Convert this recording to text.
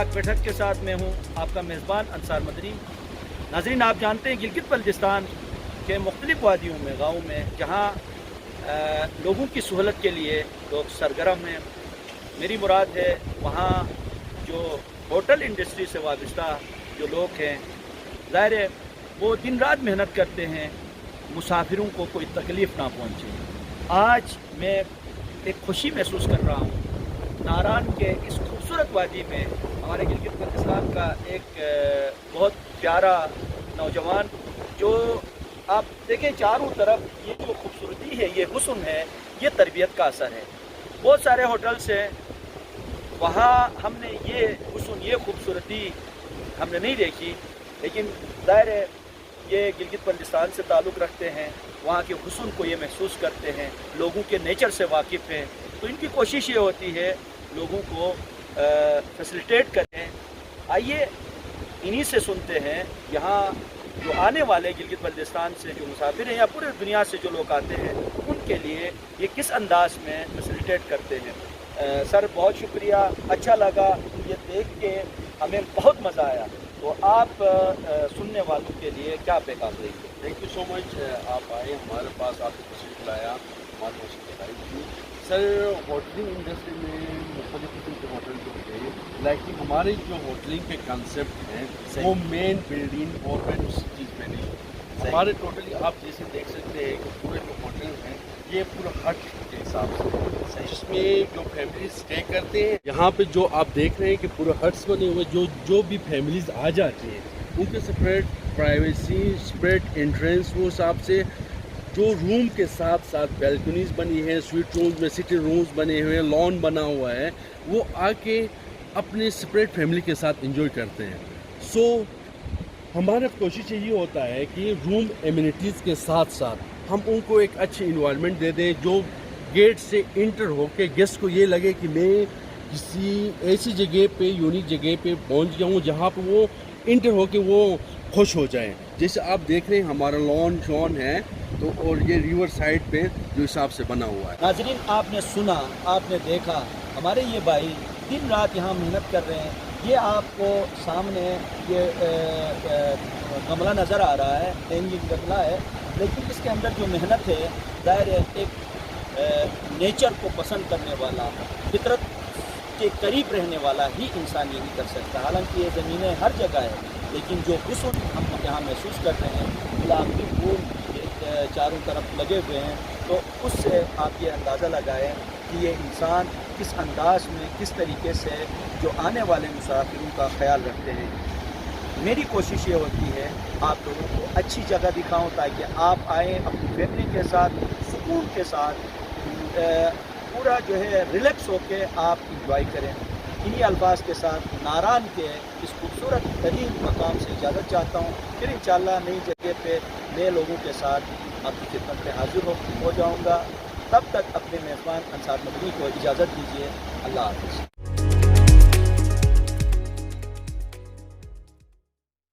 पाक बैठक के साथ मैं हूँ आपका मेज़बान अंसार मदनी। नाज़रीन, आप जानते हैं गिलगित बल्तिस्तान के मुख्तलिफ़ वादियों में, गाँव में, जहाँ लोगों की सहूलत के लिए लोग सरगर्म हैं। मेरी मुराद है वहाँ जो होटल इंडस्ट्री से वाबस्ता जो लोग हैं, ज़ाहिर है वो दिन रात मेहनत करते हैं, मुसाफिरों को कोई तकलीफ़ ना पहुँचे। आज मैं एक खुशी महसूस कर रहा हूँ नारान के इस खूबसूरत वादी में। हमारे गिलगित बल्तिस्तान का एक बहुत प्यारा नौजवान, जो आप देखें चारों तरफ ये जो खूबसूरती है, ये हुस्न है, ये तरबियत का असर है। बहुत सारे होटल्स हैं, वहाँ हमने ये हुस्न, ये खूबसूरती हमने नहीं देखी, लेकिन ज़ाहिर है ये गिलगित बल्तिस्तान से ताल्लुक़ रखते हैं, वहाँ के हुस्न को ये महसूस करते हैं, लोगों के नेचर से वाकिफ़ हैं, तो इनकी कोशिश ये होती है लोगों को फैसिलिटेट करें। आइए इन्हीं से सुनते हैं, यहाँ जो आने वाले गिलगित बल्तिस्तान से जो मुसाफिर हैं या पूरे दुनिया से जो लोग आते हैं, उनके लिए ये किस अंदाज में फैसिलिटेट करते हैं। सर बहुत शुक्रिया, अच्छा लगा ये देख के, हमें बहुत मज़ा आया। तो आप सुनने वालों के लिए क्या पैगाम देंगे? थैंक यू सो मच, आप आए हमारे पास, आपको तशरीफ़ लाया, हमारे पास बताई थी। सर होटलिंग इंडस्ट्री में मुख्तलिफ किस्म के होटल जो हैं, लेकिन हमारे जो होटलिंग के कंसेप्ट हैं वो मेन बिल्डिंग और दूसरी चीज़ पे नहीं। हमारे टोटली आप जैसे देख सकते हैं कि पूरे जो होटल हैं ये पूरा हट के हिसाब से, जिसमें जो फैमिली स्टे करते हैं, यहाँ पे जो आप देख रहे हैं कि पूरे हट्स बने हुए, जो भी फैमिलीज आ जाती हैं उनके सेपरेट प्राइवेसी, सेपरेट एंट्रेंस, वो हिसाब से जो रूम के साथ साथ बैल्कनीज बनी है, स्वीट रूम्स में सिटिंग रूम्स बने हुए हैं, लॉन बना हुआ है, वो आके अपने सेपरेट फैमिली के साथ एंजॉय करते हैं। सो हमारा कोशिश यही होता है कि रूम एमिनिटीज़ के साथ साथ हम उनको एक अच्छी इन्वायरमेंट दे दें, जो गेट से इंटर होके गेस्ट को ये लगे कि मैं किसी ऐसी जगह पे, यूनिक जगह पे पहुंच गया हूँ जहाँ पे वो इंटर होके वो खुश हो जाएं। जैसे आप देख रहे हैं हमारा लॉन शॉन है, तो और ये रिवर साइड पे जो हिसाब से बना हुआ है। नाज़रीन, आपने सुना, आपने देखा, हमारे ये भाई दिन रात यहाँ मेहनत कर रहे हैं। ये आपको सामने ये गमला नज़र आ रहा है, हैंगिंग गमला है, लेकिन इसके अंदर जो मेहनत है, ज़ाहिर है एक नेचर को पसंद करने वाला, फितरत के करीब रहने वाला ही इंसान यही कर सकता है। हालांकि ये ज़मीनें हर जगह है, लेकिन जो हुस्न हम यहाँ महसूस कर रहे हैं, गुलाबी फूल चारों तरफ लगे हुए हैं, तो उससे आप ये अंदाज़ा लगाएं कि ये इंसान किस अंदाज में, किस तरीके से जो आने वाले मुसाफिरों का ख्याल रखते हैं। मेरी कोशिश ये होती है आप लोगों को अच्छी जगह दिखाऊं, ताकि आप आएँ अपनी फैमिली के साथ, सुकून के साथ, पूरा जो है रिलैक्स होके आप इंजॉय करें। इन्हीं अल्फाज के साथ नारान के इस खूबसूरत तरीन मकाम से इजाज़त चाहता हूँ। फिर इंशाअल्लाह नई जगह पे नए लोगों के साथ आपकी खिदमत में हाजिर हो जाऊँगा। तब तक अपने मेज़बान अंसार मदनी को इजाज़त दीजिए। अल्लाह हाफ़िज़।